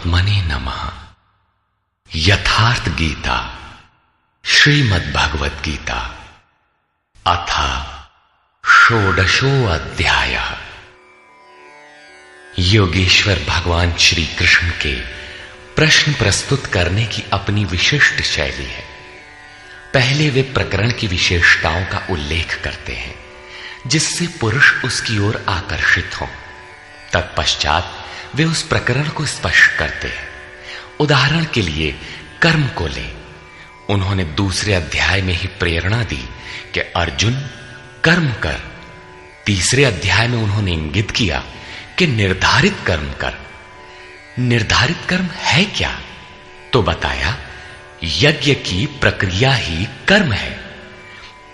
परमात्मने नमः। यथार्थ गीता श्रीमद् भगवत गीता अथ षोडशो अध्यायः। योगेश्वर भगवान श्री कृष्ण के प्रश्न प्रस्तुत करने की अपनी विशिष्ट शैली है। पहले वे प्रकरण की विशेषताओं का उल्लेख करते हैं जिससे पुरुष उसकी ओर आकर्षित हो। तत्पश्चात वे उस प्रकरण को स्पष्ट करते हैं। उदाहरण के लिए कर्म को ले। उन्होंने दूसरे अध्याय में ही प्रेरणा दी कि अर्जुन कर्म कर। तीसरे अध्याय में उन्होंने इंगित किया कि निर्धारित कर्म कर। निर्धारित कर्म है क्या? तो बताया यज्ञ की प्रक्रिया ही कर्म है।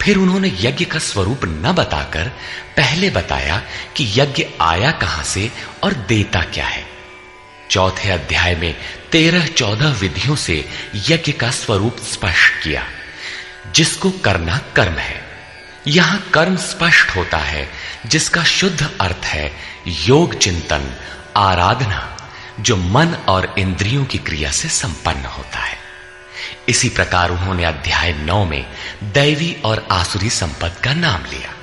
फिर उन्होंने यज्ञ का स्वरूप न बताकर पहले बताया कि यज्ञ आया कहां से और देता क्या है। चौथे अध्याय में 13-14 विधियों से यज्ञ का स्वरूप स्पष्ट किया जिसको करना कर्म है। यहां कर्म स्पष्ट होता है जिसका शुद्ध अर्थ है योग चिंतन, आराधना, जो मन और इंद्रियों की क्रिया से संपन्न होता है। इसी प्रकार उन्होंने अध्याय 9 में दैवी और आसुरी संपद का नाम लिया।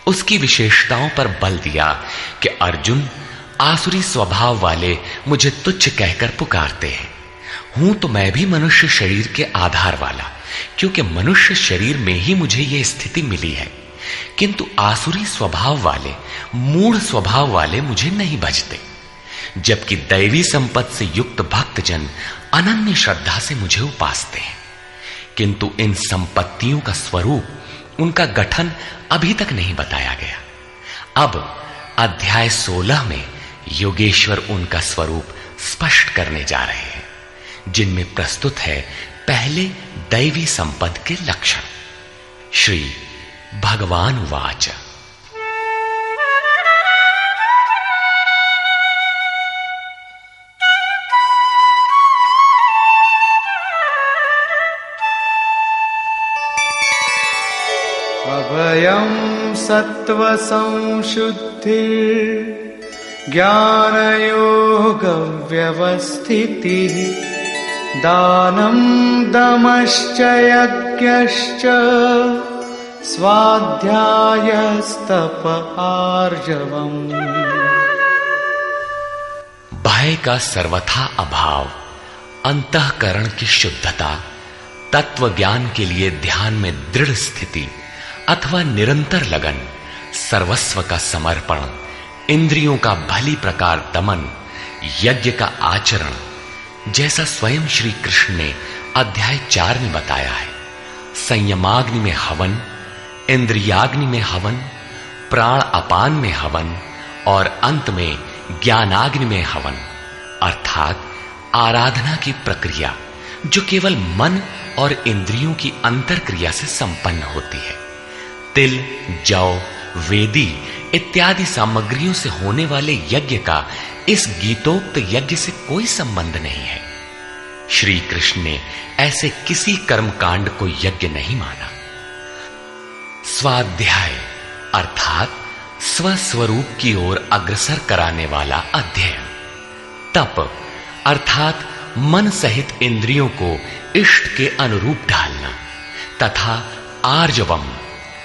उसकी विशेषताओं पर बल दिया कि अर्जुन आसुरी स्वभाव वाले मुझे तुच्छ कहकर पुकारते हैं। हूं तो मैं भी मनुष्य शरीर के आधार वाला, क्योंकि मनुष्य शरीर में ही मुझे यह स्थिति मिली है। किंतु आसुरी स्वभाव वाले, मूढ़ स्वभाव वाले मुझे नहीं भजते, जबकि दैवी संपत्ति से युक्त भक्तजन अनन्य श्रद्धा से मुझे उपासते हैं। किंतु इन संपत्तियों का स्वरूप, उनका गठन अभी तक नहीं बताया गया। अब अध्याय 16 में योगेश्वर उनका स्वरूप स्पष्ट करने जा रहे हैं, जिनमें प्रस्तुत है पहले दैवी संपद के लक्षण। श्री भगवान वाच। अभयं सत्व संशुद्धि ज्ञानयोग व्यवस्थितिः दानं दमश्च यज्ञश्च स्वाध्यायस्तप आर्जवम्। भय का सर्वथा अभाव, अंतःकरण की शुद्धता, तत्व ज्ञान के लिए ध्यान में दृढ़ स्थिति अथवा निरंतर लगन, सर्वस्व का समर्पण, इंद्रियों का भली प्रकार दमन, यज्ञ का आचरण, जैसा स्वयं श्री कृष्ण ने अध्याय 4 में बताया है। संयमाग्नि में हवन, इंद्रियाग्नि में हवन, प्राण अपान में हवन और अंत में ज्ञानाग्नि में हवन, अर्थात आराधना की प्रक्रिया जो केवल मन और इंद्रियों की अंतर क्रिया से संपन्न होती है। तिल, जौ, वेदी इत्यादि सामग्रियों से होने वाले यज्ञ का इस गीतोक्त यज्ञ से कोई संबंध नहीं है। श्री कृष्ण ने ऐसे किसी कर्मकांड को यज्ञ नहीं माना। स्वाध्याय अर्थात स्वस्वरूप की ओर अग्रसर कराने वाला अध्ययन। तप अर्थात मन सहित इंद्रियों को इष्ट के अनुरूप ढालना, तथा आर्जवम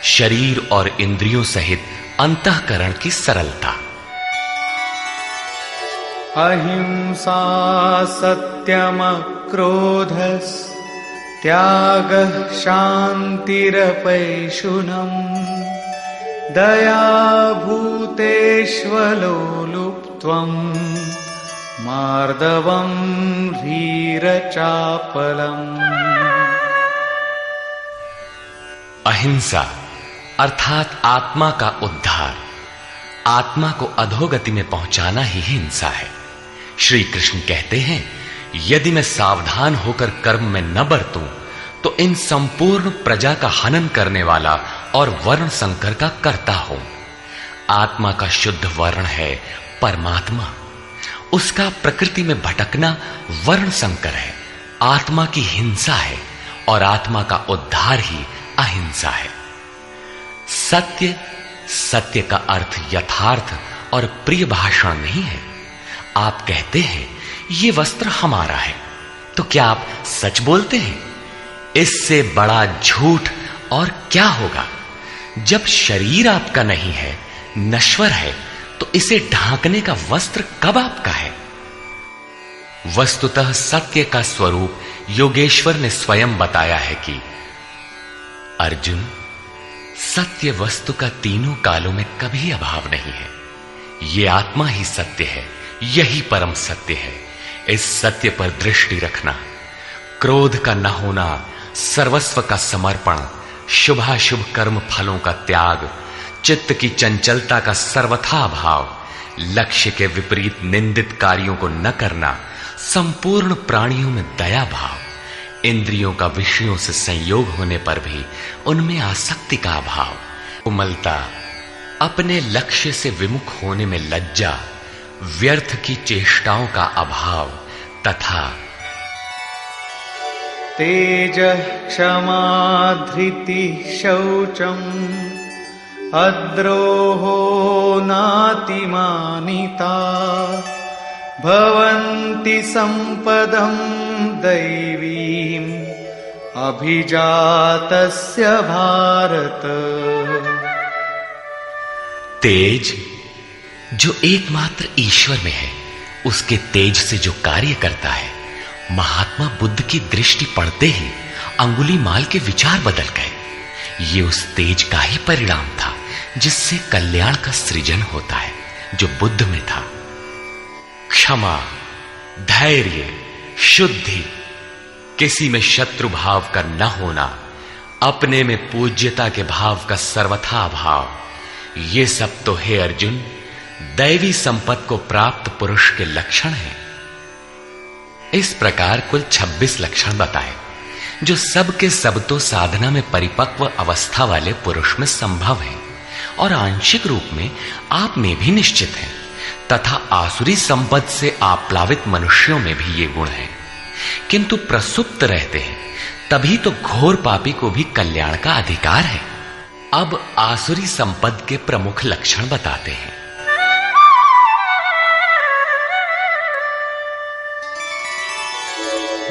शरीर और इंद्रियों सहित अंतःकरण की सरलता। अहिंसा सत्यम क्रोधस् त्यागः शान्तिरपैशुनम् दया भूतेष्वलोलुप्त्वम् मार्दवम् धीरचापलम्। अहिंसा अर्थात आत्मा का उद्धार, आत्मा को अधोगति में पहुंचाना ही हिंसा है। श्री कृष्ण कहते हैं, यदि मैं सावधान होकर कर्म में न बरतूं तो इन संपूर्ण प्रजा का हनन करने वाला और वर्ण संकर का कर्ता हूं। आत्मा का शुद्ध वर्ण है परमात्मा, उसका प्रकृति में भटकना वर्ण संकर है। आत्मा की हिंसा है और आत्मा का उद्धार ही अहिंसा है। सत्य, सत्य का अर्थ यथार्थ और प्रिय भाषण नहीं है। आप कहते हैं ये वस्त्र हमारा है, तो क्या आप सच बोलते हैं? इससे बड़ा झूठ और क्या होगा? जब शरीर आपका नहीं है, नश्वर है, तो इसे ढांकने का वस्त्र कब आपका है? वस्तुतः सत्य का स्वरूप योगेश्वर ने स्वयं बताया है कि अर्जुन, सत्य वस्तु का तीनों कालों में कभी अभाव नहीं है। ये आत्मा ही सत्य है, यही परम सत्य है। इस सत्य पर दृष्टि रखना, क्रोध का न होना, सर्वस्व का समर्पण, शुभाशुभ कर्म फलों का त्याग, चित्त की चंचलता का सर्वथा अभाव, लक्ष्य के विपरीत निंदित कार्यों को न करना, संपूर्ण प्राणियों में दया भाव, इंद्रियों का विषयों से संयोग होने पर भी उनमें आसक्ति का अभाव, कोमलता, अपने लक्ष्य से विमुख होने में लज्जा, व्यर्थ की चेष्टाओं का अभाव तथा तेज क्षमा धृति शौचम अद्रोहो नातिमानिता भवन्ति संपदं दैवीम् अभिजातस्य भारत। तेज जो एकमात्र ईश्वर में है, उसके तेज से जो कार्य करता है, महात्मा बुद्ध की दृष्टि पड़ते ही अंगुलीमाल के विचार बदल गए। ये उस तेज का ही परिणाम था जिससे कल्याण का सृजन होता है, जो बुद्ध में था। क्षमा, धैर्य, शुद्धि, किसी में शत्रु भाव का न होना, अपने में पूज्यता के भाव का सर्वथा अभाव, ये सब तो हे अर्जुन दैवी संपत्ति को प्राप्त पुरुष के लक्षण हैं। इस प्रकार कुल 26 लक्षण बताए, जो सब के सब तो साधना में परिपक्व अवस्था वाले पुरुष में संभव है और आंशिक रूप में आप में भी निश्चित है, तथा आसुरी संपत्ति से आप्लावित मनुष्यों में भी ये गुण है, किंतु प्रसुप्त रहते हैं, तभी तो घोर पापी को भी कल्याण का अधिकार है। अब आसुरी संपद के प्रमुख लक्षण बताते हैं।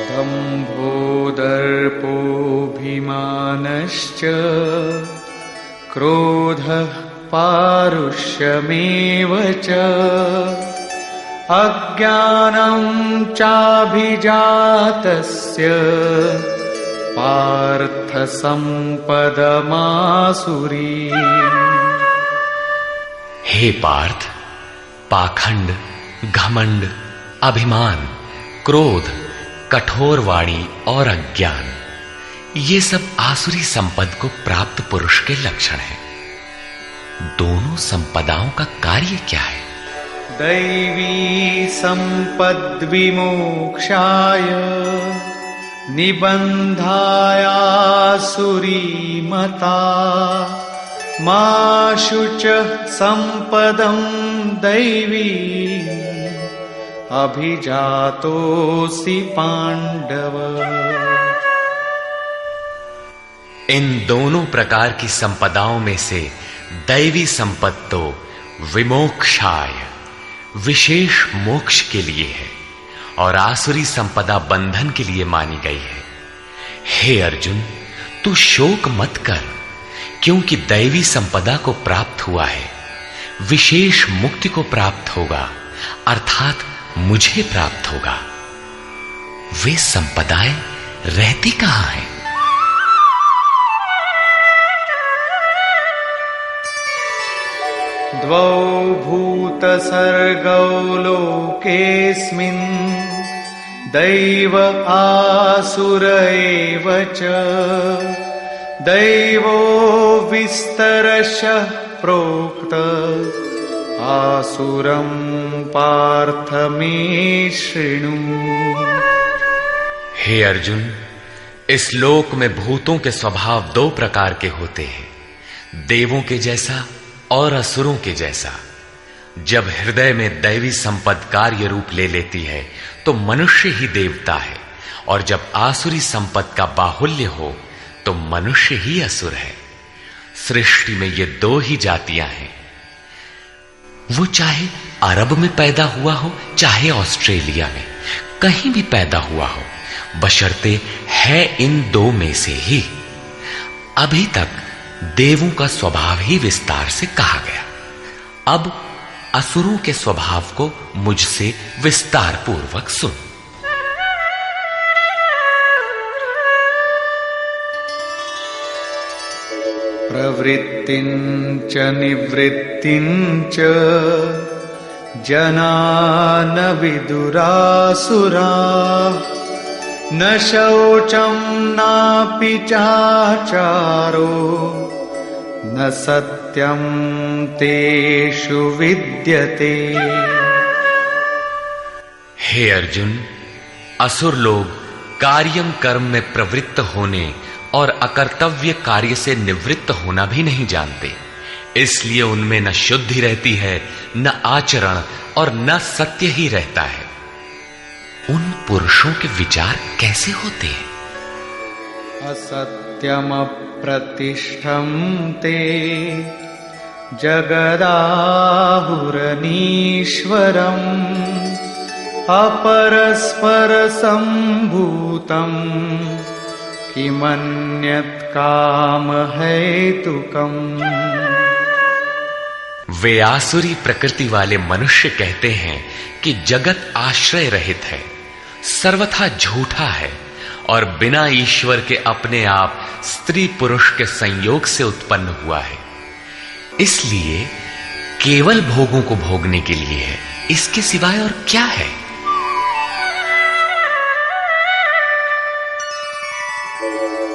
दम्भो दर्पोऽभिमानश्च क्रोधः पारुष्यमेव च अज्ञानं चाभिजातस्य पार्थ संपदमासुरी। हे पार्थ, पाखंड, घमंड, अभिमान, क्रोध, कठोर वाणी और अज्ञान, ये सब आसुरी संपद को प्राप्त पुरुष के लक्षण हैं। दोनों संपदाओं का कार्य क्या है? दैवी संपद विमोक्षाय निबंधायासुरी मता मा शुच संपदं दैवी अभिजातोऽसि पांडव। इन दोनों प्रकार की संपदाओं में से दैवी संपत्ति तो विमोक्षाय, विशेष मोक्ष के लिए है, और आसुरी संपदा बंधन के लिए मानी गई है। हे अर्जुन, तू शोक मत कर, क्योंकि दैवी संपदा को प्राप्त हुआ है, विशेष मुक्ति को प्राप्त होगा, अर्थात मुझे प्राप्त होगा। वे संपदाएं रहती कहां हैं? द्वौ भूतसर्गौ लोकेऽस्मिन् दैव आसुर एव च दैवो विस्तरशः प्रोक्त आसुरं पार्थ मे शृणु। हे अर्जुन, इस लोक में भूतों के स्वभाव दो प्रकार के होते हैं, देवों के जैसा और असुरों के जैसा। जब हृदय में दैवी संपद कार्य रूप ले लेती है तो मनुष्य ही देवता है, और जब आसुरी संपद का बाहुल्य हो तो मनुष्य ही असुर है। सृष्टि में ये दो ही जातियां हैं, वो चाहे अरब में पैदा हुआ हो चाहे ऑस्ट्रेलिया में, कहीं भी पैदा हुआ हो, बशर्ते है इन दो में से ही। अभी तक देवों का स्वभाव ही विस्तार से कहा गया, अब असुरों के स्वभाव को मुझसे विस्तार पूर्वक सुन। प्रवृत्तिञ्च निवृत्तिञ्च जना न विदुरासुराः न शौचं नापि चाचारो न सत्यं तेषु विद्यते। हे अर्जुन, असुर लोग कार्यम कर्म में प्रवृत्त होने और अकर्तव्य कार्य से निवृत्त होना भी नहीं जानते, इसलिए उनमें न शुद्धि रहती है, न आचरण और न सत्य ही रहता है। उन पुरुषों के विचार कैसे होते हैं? असत्यम प्रतिष्ठं ते जगदाहुरनीश्वरम् अपरस्पर संभूतम् किमन्यत् काम हेतुकम्। वे आसुरी प्रकृति वाले मनुष्य कहते हैं कि जगत आश्रय रहित है, सर्वथा झूठा है और बिना ईश्वर के अपने आप स्त्री पुरुष के संयोग से उत्पन्न हुआ है, इसलिए केवल भोगों को भोगने के लिए है, इसके सिवाय और क्या है?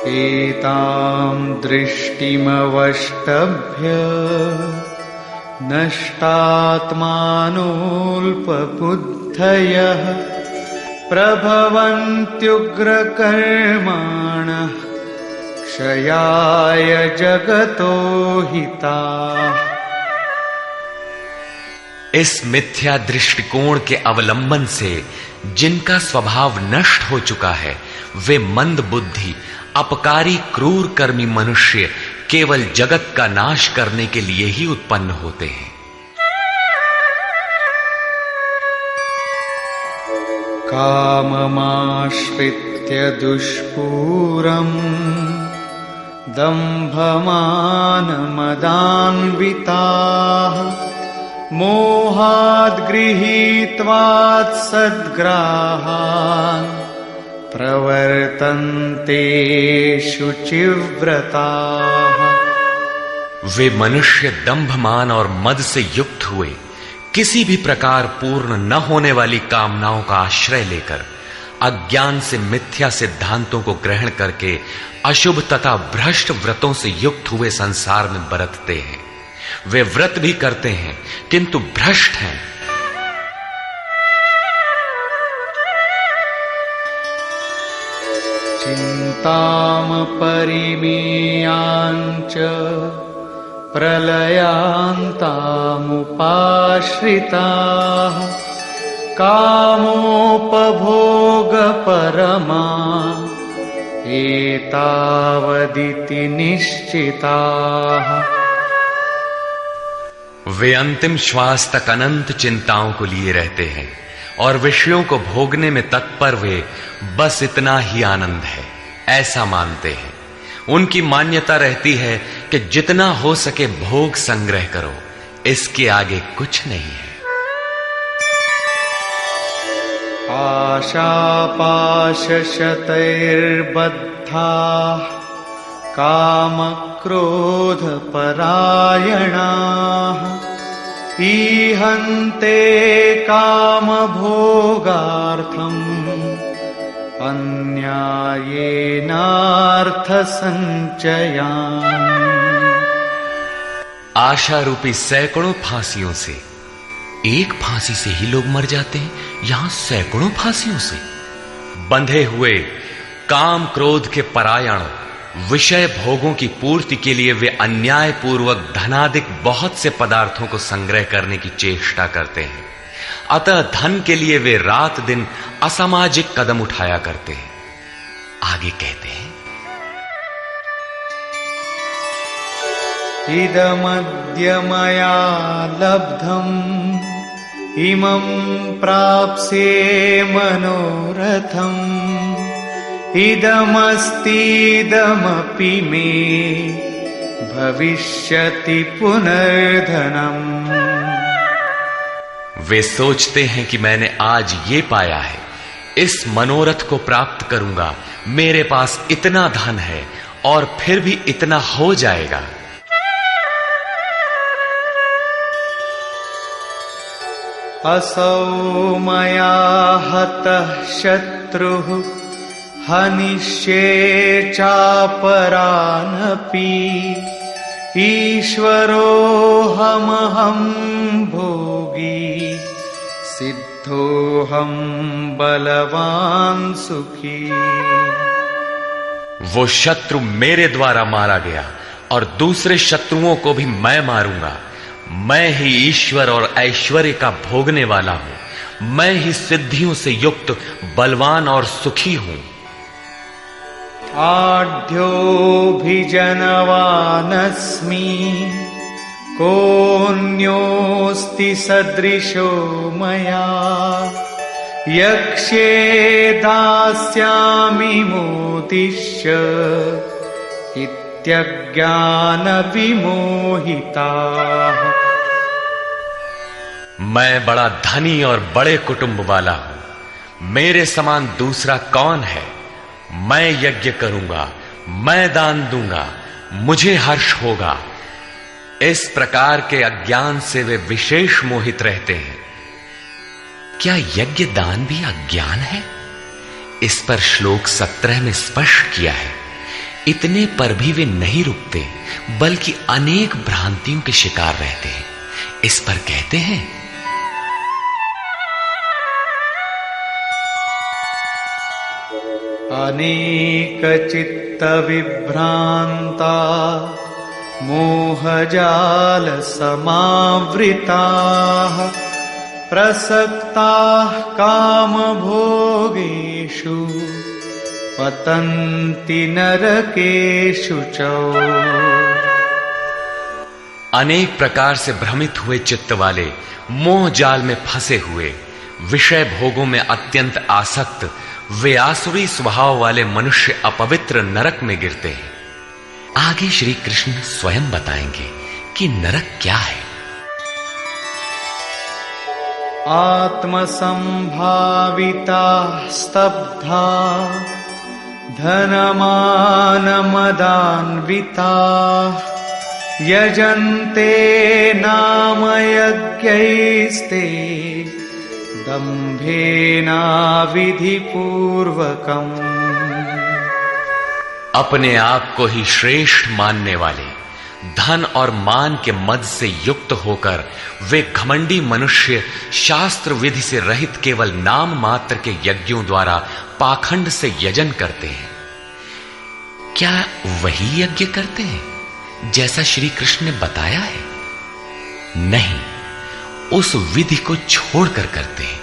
एतां दृष्टिमवष्टभ्य नष्टात्मानोऽल्पबुद्धयः प्रभवन्त्युग्रकर्माणः क्षयाय जगतो हिताः। इस मिथ्या दृष्टिकोण के अवलंबन से जिनका स्वभाव नष्ट हो चुका है, वे मंद बुद्धि अपकारी क्रूर कर्मी मनुष्य केवल जगत का नाश करने के लिए ही उत्पन्न होते हैं। काममाश्रित्य दुष्पूरम् दम्भमानमदान्विताः मोहाद् गृहीत्वात् सद्ग्राहान् प्रवर्तन्ते शुचिव्रताः। वे मनुष्य दंभमान और मद से युक्त हुए किसी भी प्रकार पूर्ण न होने वाली कामनाओं का आश्रय लेकर अज्ञान से मिथ्या सिद्धांतों को ग्रहण करके अशुभ तथा भ्रष्ट व्रतों से युक्त हुए संसार में बरतते हैं। वे व्रत भी करते हैं किंतु भ्रष्ट हैं। चिंताम परिमेयांच प्रलयांतामुपाश्रिताः कामोपभोगपरमा एतावदिति निश्चिताः। वे अंतिम श्वास तक अनंत चिंताओं को लिए रहते हैं और विषयों को भोगने में तत्पर वे बस इतना ही आनंद है ऐसा मानते हैं। उनकी मान्यता रहती है कि जितना हो सके भोग संग्रह करो, इसके आगे कुछ नहीं है। आशापाशशतैर्बद्धाः कामक्रोधपरायणाः ईहन्ते कामभोगार्थम् अन्यायेनार्थसञ्चयान्। आशा रूपी सैकड़ों फांसियों से एक फांसी से ही लोग मर जाते हैं, यहां सैकड़ों फांसियों से बंधे हुए काम क्रोध के परायण विषय भोगों की पूर्ति के लिए वे अन्याय पूर्वक धनाधिक बहुत से पदार्थों को संग्रह करने की चेष्टा करते हैं। अतः धन के लिए वे रात दिन असामाजिक कदम उठाया करते हैं। आगे कहते हैं, इदमद्य मया लब्धम् इमं प्राप्स्ये मनोरथम् इदमस्तीदमपि मे भविष्यति पुनर्धनम्। वे सोचते हैं कि मैंने आज ये पाया है, इस मनोरथ को प्राप्त करूंगा, मेरे पास इतना धन है और फिर भी इतना हो जाएगा। असौ मया हतः शत्रुः हनिष्ये चापरानपि ईश्वरोऽहमहं भोगी सिद्धोऽहं बलवान् सुखी। वो शत्रु मेरे द्वारा मारा गया और दूसरे शत्रुओं को भी मैं मारूंगा। मैं ही ईश्वर और ऐश्वर्य का भोगने वाला हूं। मैं ही सिद्धियों से युक्त बलवान और सुखी हूं। आढ्योऽभिजनवानस्मि कोऽन्योऽस्ति सदृशो मया यक्ष्ये दास्यामि मोदिष्य इत्यज्ञानविमोहिताः। मैं बड़ा धनी और बड़े कुटुंब वाला हूं। मेरे समान दूसरा कौन है? मैं यज्ञ करूंगा, मैं दान दूंगा, मुझे हर्ष होगा। इस प्रकार के अज्ञान से वे विशेष मोहित रहते हैं। क्या यज्ञ दान भी अज्ञान है? इस पर श्लोक 17 में स्पष्ट किया है। इतने पर भी वे नहीं रुकते, बल्कि अनेक भ्रांतियों के शिकार रहते हैं। इस पर कहते हैं, अनेक चित्त विभ्रांता मोहजाल समावृताः प्रसक्ताः कामभोगेषु पतन्ति नरकेषु च। अनेक प्रकार से भ्रमित हुए चित्त वाले, मोह जाल में फंसे हुए, विषय भोगों में अत्यंत आसक्त वे आसुरी स्वभाव वाले मनुष्य अपवित्र नरक में गिरते हैं। आगे श्री कृष्ण स्वयं बताएंगे कि नरक क्या है। आत्मसंभाविता स्तब्धा धनमानमदान्विता यजन्ते नाम यज्ञैस्ते दंभेना विधिपूर्वकम्। अपने आप को ही श्रेष्ठ मानने वाले, धन और मान के मद से युक्त होकर वे घमंडी मनुष्य शास्त्र विधि से रहित केवल नाम मात्र के यज्ञों द्वारा पाखंड से यजन करते हैं। क्या वही यज्ञ करते हैं जैसा श्री कृष्ण ने बताया है? नहीं, उस विधि को छोड़कर करते हैं,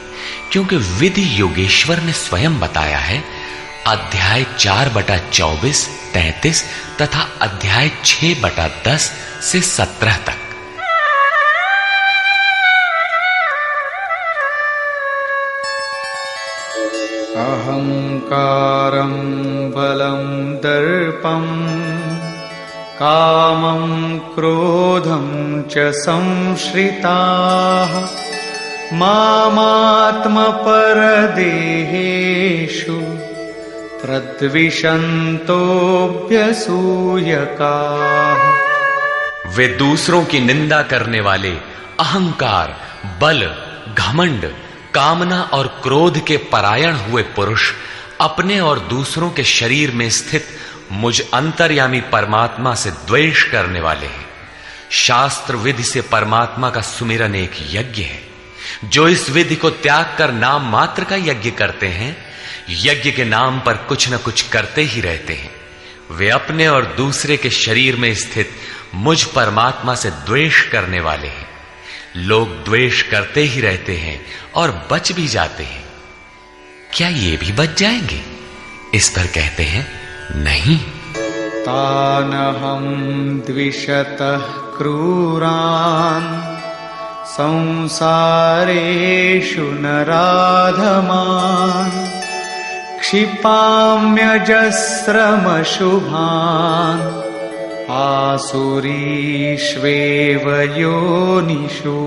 क्योंकि विधि योगेश्वर ने स्वयं बताया है। अध्याय 4/24, 33 तथा अध्याय 6/10 से 17 तक। अहंकारं बलं दर्पं कामं क्रोधं च संश्रिताः मामात्मपरदेहेषु प्रद्विषन्तोऽभ्यसूयकाः। वे दूसरों की निंदा करने वाले, अहंकार, बल, घमंड, कामना और क्रोध के परायण हुए पुरुष अपने और दूसरों के शरीर में स्थित मुझ अंतर्यामी परमात्मा से द्वेष करने वाले हैं। शास्त्र विधि से परमात्मा का सुमिरन एक यज्ञ है। जो इस विधि को त्याग कर नाम मात्र का यज्ञ करते हैं, यज्ञ के नाम पर कुछ न कुछ करते ही रहते हैं। वे अपने और दूसरे के शरीर में स्थित मुझ परमात्मा से द्वेष करने वाले हैं। लोग द्वेष करते ही रहते हैं और बच भी जाते हैं। क्या ये भी बच जाएंगे? इस पर कहते हैं, नहीं। तानहं द्विषतः क्रूरान् संसारेषु नराधमान् क्षिपाम्यजस्रमशुभान् आसुरीष्वेव योनिषु।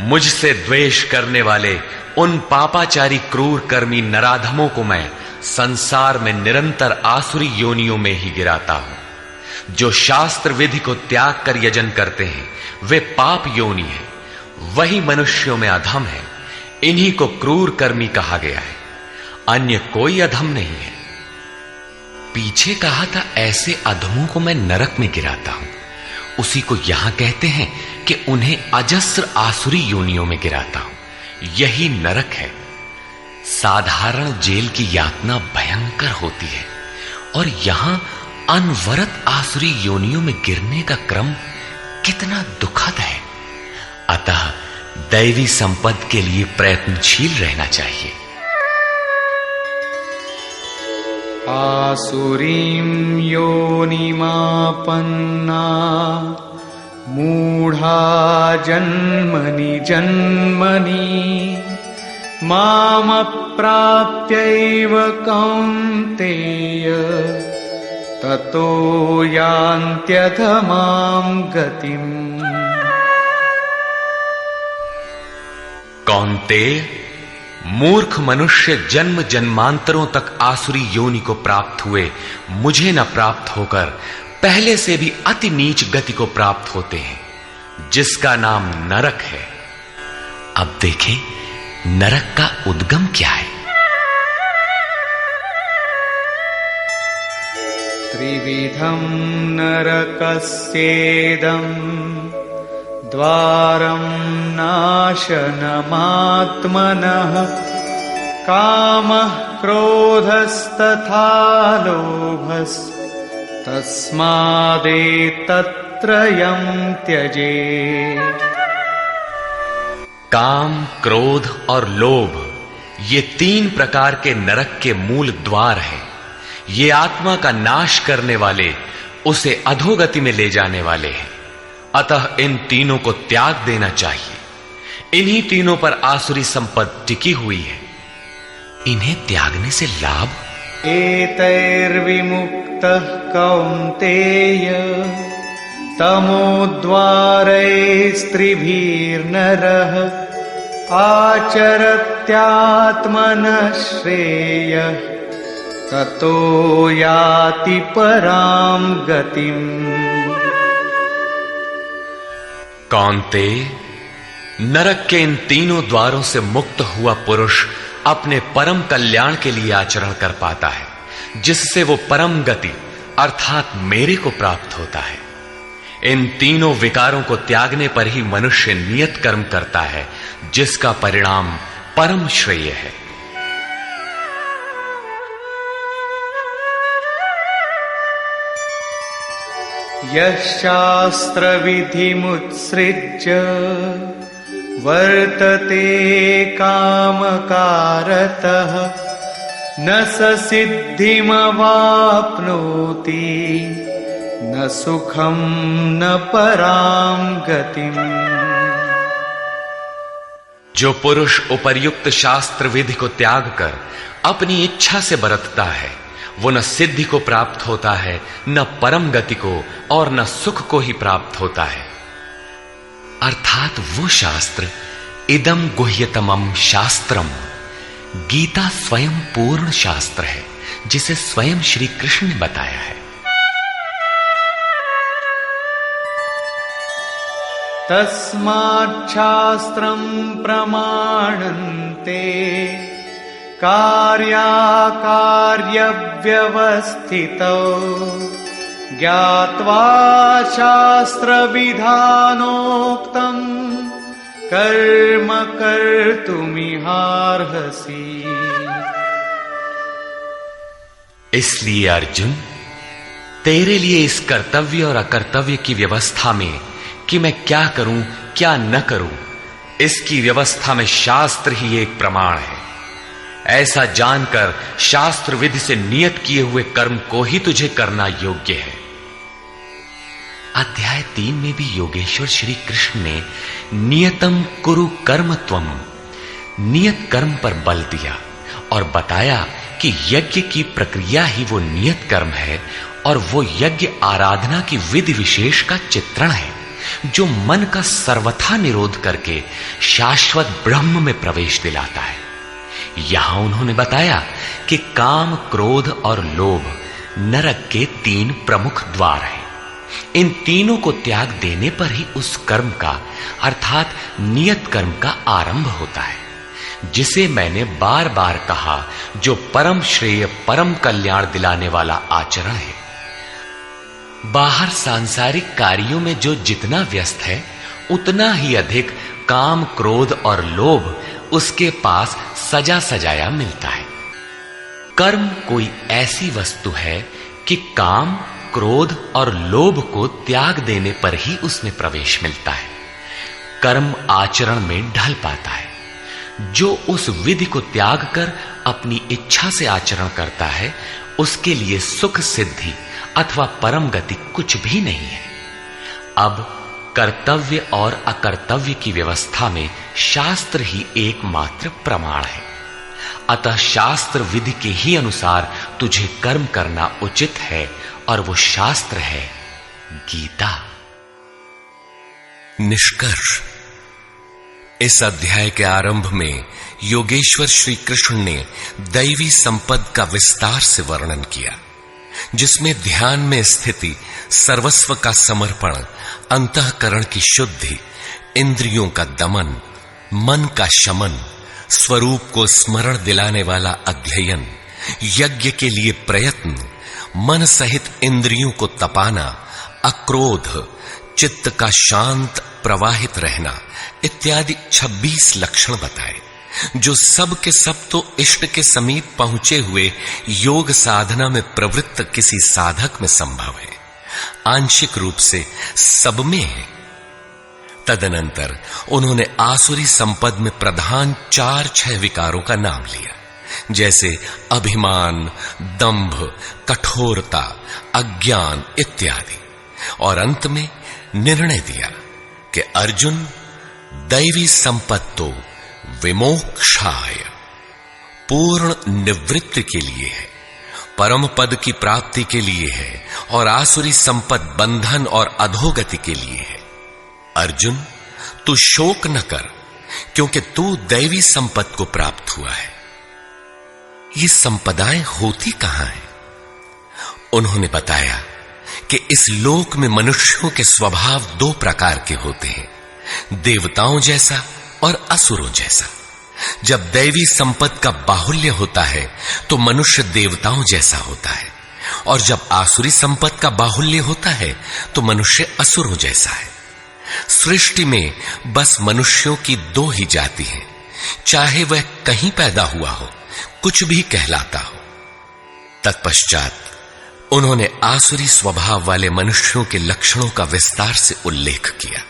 मुझसे द्वेष करने वाले उन पापाचारी क्रूर कर्मी नराधमों को मैं संसार में निरंतर आसुरी योनियों में ही गिराता हूं। जो शास्त्र विधि को त्याग कर यजन करते हैं वे पाप योनि है, वही मनुष्यों में अधम है। इन्हीं को क्रूर कर्मी कहा गया है, अन्य कोई अधम नहीं है। पीछे कहा था ऐसे अधमों को मैं नरक में गिराता हूं, उसी को यहां कहते हैं कि उन्हें अजस्र आसुरी योनियों में गिराता हूं। यही नरक है। साधारण जेल की यातना भयंकर होती है और यहां अनवरत आसुरी योनियों में गिरने का क्रम कितना दुखद है। अतः दैवी संपद के लिए प्रयत्नशील रहना चाहिए। आसुरीं योनिमापन्ना मूढ़ा जन्मनि जन्मनि मामप्राप्यैव कौन्तेय ततो यान्त्यधमां गतिम्। कौन्तेय, मूर्ख मनुष्य जन्म जन्मांतरों तक आसुरी योनि को प्राप्त हुए मुझे न प्राप्त होकर पहले से भी अति नीच गति को प्राप्त होते हैं, जिसका नाम नरक है। अब देखें नरक का उद्गम क्या है। त्रिविधं नरकस्येदं द्वारं नाशनमात्मनः कामः क्रोधस्तथा लोभस्तस्मादेतत्त्रयं त्यजेत्। काम, क्रोध और लोभ ये 3 प्रकार के नरक के मूल द्वार हैं। ये आत्मा का नाश करने वाले, उसे अधोगति में ले जाने वाले हैं। अतः इन तीनों को त्याग देना चाहिए। इन्हीं तीनों पर आसुरी संपत्ति टिकी हुई है। इन्हें त्यागने से लाभ? एतैर्विमुक्तः कौन्तेय तमोद्वारैस्त्रिभिर्नरः आचरत्यात्मनः श्रेयः ततो याति परां गतिम्। कौन्तेय, नरक के इन तीनों द्वारों से मुक्त हुआ पुरुष अपने परम कल्याण के लिए आचरण कर पाता है, जिससे वो परम गति अर्थात मेरे को प्राप्त होता है। इन तीनों विकारों को त्यागने पर ही मनुष्य नियत कर्म करता है, जिसका परिणाम परम श्रेय है। यशास्त्र विधिमुत्सृज्य वर्तते कामकारतः न स सिद्धिमवाप्नोति न सुखम न परां गतिम्। जो पुरुष उपर्युक्त शास्त्र विधि को त्याग कर अपनी इच्छा से बरतता है, वो न सिद्धि को प्राप्त होता है, न परम गति को और न सुख को ही प्राप्त होता है। अर्थात वो शास्त्र इदम गुह्यतमम शास्त्रम, गीता स्वयं पूर्ण शास्त्र है, जिसे स्वयं श्री कृष्ण ने बताया है। तस्माच्छास्त्रं प्रमाणन्ते कार्याकार्यव्यवस्थितौ ज्ञात्वा शास्त्रविधानोक्तं कर्म कर्तुमिहार्हसि। इसलिए अर्जुन, तेरे लिए इस कर्तव्य और अकर्तव्य की व्यवस्था में कि मैं क्या करूं क्या न करूं, इसकी व्यवस्था में शास्त्र ही एक प्रमाण है। ऐसा जानकर शास्त्र विधि से नियत किए हुए कर्म को ही तुझे करना योग्य है। अध्याय 3 में भी योगेश्वर श्री कृष्ण ने नियतम कुरु कर्म त्वम, नियत कर्म पर बल दिया और बताया कि यज्ञ की प्रक्रिया ही वो नियत कर्म है और वो यज्ञ आराधना की विधि विशेष का चित्रण है जो मन का सर्वथा निरोध करके शाश्वत ब्रह्म में प्रवेश दिलाता है। यहां उन्होंने बताया कि काम, क्रोध और लोभ नरक के 3 प्रमुख द्वार हैं। इन तीनों को त्याग देने पर ही उस कर्म का अर्थात नियत कर्म का आरंभ होता है, जिसे मैंने बार बार कहा, जो परम श्रेय, परम कल्याण दिलाने वाला आचरण है। बाहर सांसारिक कार्यों में जो जितना व्यस्त है, उतना ही अधिक काम, क्रोध और लोभ उसके पास सजा सजाया मिलता है। कर्म कोई ऐसी वस्तु है कि काम, क्रोध और लोभ को त्याग देने पर ही उसमें प्रवेश मिलता है, कर्म आचरण में ढल पाता है। जो उस विधि को त्याग कर अपनी इच्छा से आचरण करता है, उसके लिए सुख सिद्धि अथवा परम गति कुछ भी नहीं है। अब कर्तव्य और अकर्तव्य की व्यवस्था में शास्त्र ही एकमात्र प्रमाण है। अतः शास्त्र विधि के ही अनुसार तुझे कर्म करना उचित है और वो शास्त्र है गीता। निष्कर्ष, इस अध्याय के आरंभ में योगेश्वर श्री कृष्ण ने दैवी संपद का विस्तार से वर्णन किया, जिसमें ध्यान में स्थिति, सर्वस्व का समर्पण, अंतःकरण की शुद्धि, इंद्रियों का दमन, मन का शमन, स्वरूप को स्मरण दिलाने वाला अध्ययन, यज्ञ के लिए प्रयत्न, मन सहित इंद्रियों को तपाना, अक्रोध, चित्त का शांत प्रवाहित रहना इत्यादि 26 लक्षण बताए, जो सब के सब तो इष्ट के समीप पहुंचे हुए योग साधना में प्रवृत्त किसी साधक में संभव है, आंशिक रूप से सब में है। तदनंतर उन्होंने आसुरी संपद में प्रधान 4-6 विकारों का नाम लिया, जैसे अभिमान, दंभ, कठोरता, अज्ञान इत्यादि, और अंत में निर्णय दिया कि अर्जुन, दैवी संपत्तो विमोक्षाय, पूर्ण निवृत्ति के लिए है, परम पद की प्राप्ति के लिए है, और आसुरी संपद बंधन और अधोगति के लिए है। अर्जुन, तू शोक न कर, क्योंकि तू दैवी संपत्ति को प्राप्त हुआ है। ये संपदाएं होती कहां हैं? उन्होंने बताया कि इस लोक में मनुष्यों के स्वभाव 2 प्रकार के होते हैं, देवताओं जैसा और असुरों जैसा। जब दैवी संपत्ति का बाहुल्य होता है तो मनुष्य देवताओं जैसा होता है, और जब आसुरी संपत्ति का बाहुल्य होता है तो मनुष्य असुरों जैसा है। सृष्टि में बस मनुष्यों की 2 ही जाति हैं, चाहे वह कहीं पैदा हुआ हो, कुछ भी कहलाता हो। तत्पश्चात उन्होंने आसुरी स्वभाव वाले मनुष्यों के लक्षणों का विस्तार से उल्लेख किया।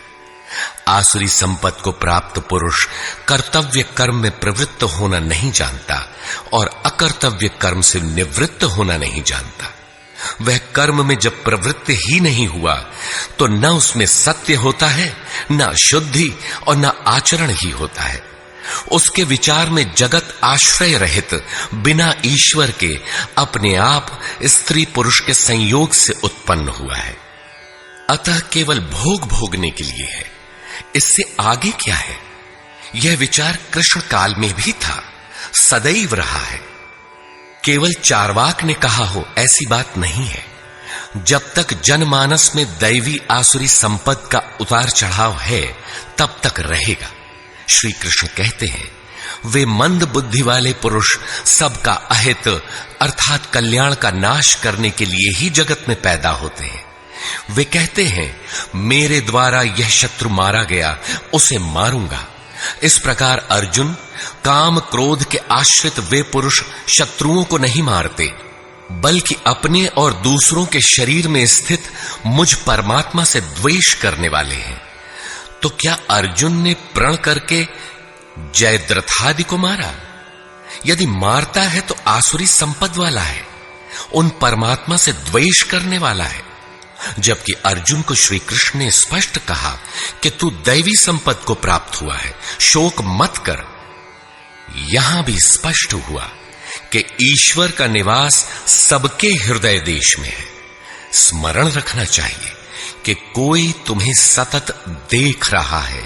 आसुरी संपत्ति को प्राप्त पुरुष कर्तव्य कर्म में प्रवृत्त होना नहीं जानता और अकर्तव्य कर्म से निवृत्त होना नहीं जानता। वह कर्म में जब प्रवृत्त ही नहीं हुआ तो न उसमें सत्य होता है, न शुद्धि और न आचरण ही होता है। उसके विचार में जगत आश्रय रहित, बिना ईश्वर के, अपने आप स्त्री पुरुष के संयोग से उत्पन्न हुआ है। अतः केवल भोग भोगने के लिए है, इससे आगे क्या है? यह विचार कृष्ण काल में भी था, सदैव रहा है। केवल चार्वाक ने कहा हो ऐसी बात नहीं है। जब तक जनमानस में दैवी आसुरी संपद का उतार चढ़ाव है, तब तक रहेगा। श्री कृष्ण कहते हैं, वे मंद बुद्धि वाले पुरुष सबका अहित अर्थात कल्याण का नाश करने के लिए ही जगत में पैदा होते हैं। वे कहते हैं, मेरे द्वारा यह शत्रु मारा गया, उसे मारूंगा। इस प्रकार अर्जुन, काम क्रोध के आश्रित वे पुरुष शत्रुओं को नहीं मारते, बल्कि अपने और दूसरों के शरीर में स्थित मुझ परमात्मा से द्वेष करने वाले हैं। तो क्या अर्जुन ने प्रण करके जयद्रथादि को मारा? यदि मारता है तो आसुरी संपद वाला है, उन परमात्मा से द्वेष करने वाला है। जबकि अर्जुन को श्री कृष्ण ने स्पष्ट कहा कि तू दैवी संपत्ति को प्राप्त हुआ है, शोक मत कर। यहां भी स्पष्ट हुआ कि ईश्वर का निवास सबके हृदय देश में है। स्मरण रखना चाहिए कि कोई तुम्हें सतत देख रहा है,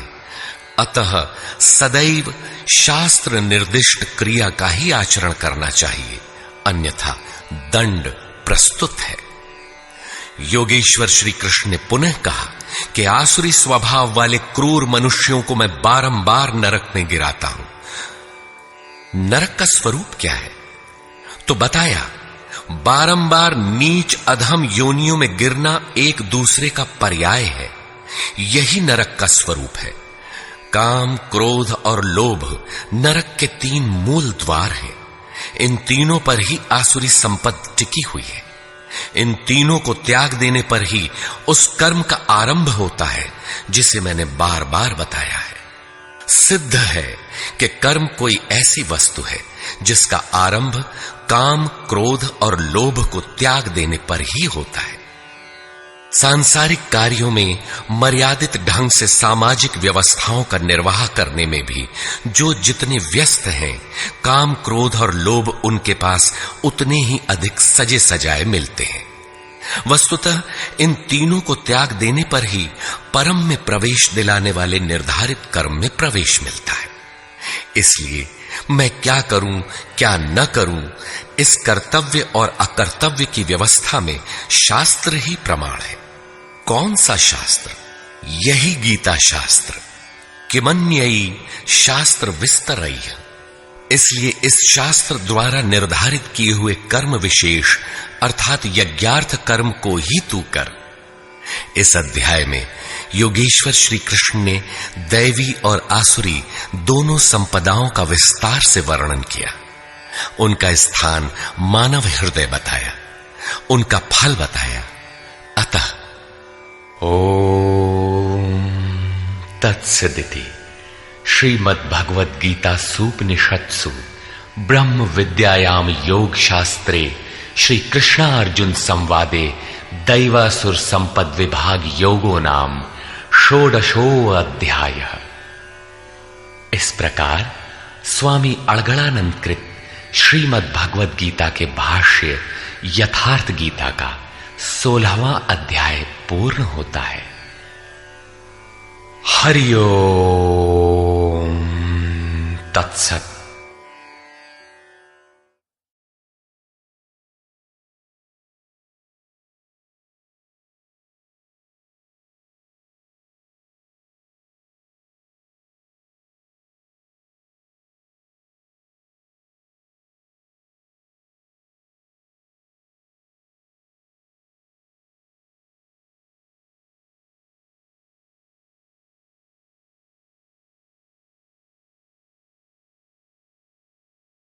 अतः सदैव शास्त्र निर्दिष्ट क्रिया का ही आचरण करना चाहिए, अन्यथा दंड प्रस्तुत है। योगेश्वर श्री कृष्ण ने पुनः कहा कि आसुरी स्वभाव वाले क्रूर मनुष्यों को मैं बारंबार नरक में गिराता हूं। नरक का स्वरूप क्या है? तो बताया, बारंबार नीच अधम योनियों में गिरना एक दूसरे का पर्याय है। यही नरक का स्वरूप है। काम, क्रोध और लोभ नरक के 3 मूल द्वार हैं। इन तीनों पर ही आसुरी संपत्ति टिकी हुई है। इन तीनों को त्याग देने पर ही उस कर्म का आरंभ होता है जिसे मैंने बार बार बताया है। सिद्ध है कि कर्म कोई ऐसी वस्तु है जिसका आरंभ काम, क्रोध और लोभ को त्याग देने पर ही होता है। सांसारिक कार्यों में मर्यादित ढंग से सामाजिक व्यवस्थाओं का निर्वाह करने में भी जो जितने व्यस्त हैं, काम, क्रोध और लोभ उनके पास उतने ही अधिक सजे सजाए मिलते हैं। वस्तुतः इन तीनों को त्याग देने पर ही परम में प्रवेश दिलाने वाले निर्धारित कर्म में प्रवेश मिलता है। इसलिए मैं क्या करूं, क्या न करूं, इस कर्तव्य और अकर्तव्य की व्यवस्था में शास्त्र ही प्रमाण है। कौन सा शास्त्र? यही गीता शास्त्र। किमन्ययी शास्त्र विस्तरई। इसलिए इस शास्त्र द्वारा निर्धारित किए हुए कर्म विशेष अर्थात यज्ञार्थ कर्म को ही तू कर। इस अध्याय में योगेश्वर श्री कृष्ण ने दैवी और आसुरी दोनों संपदाओं का विस्तार से वर्णन किया। उनका स्थान मानव हृदय बताया, उनका फल बताया। अतः ओम तत्सदिति श्रीमद् भगवद गीता सूपनिषत्सु ब्रह्म विद्यायाम योग शास्त्रे श्री कृष्णार्जुन संवादे दैवासुर संपद विभाग योगो नाम षोडशो अध्याय। इस प्रकार स्वामी अड़गड़ानंद कृत श्रीमद् भगवद गीता के भाष्य यथार्थ गीता का 16वां अध्याय पूर्ण होता है। हरि ओम तत्सत।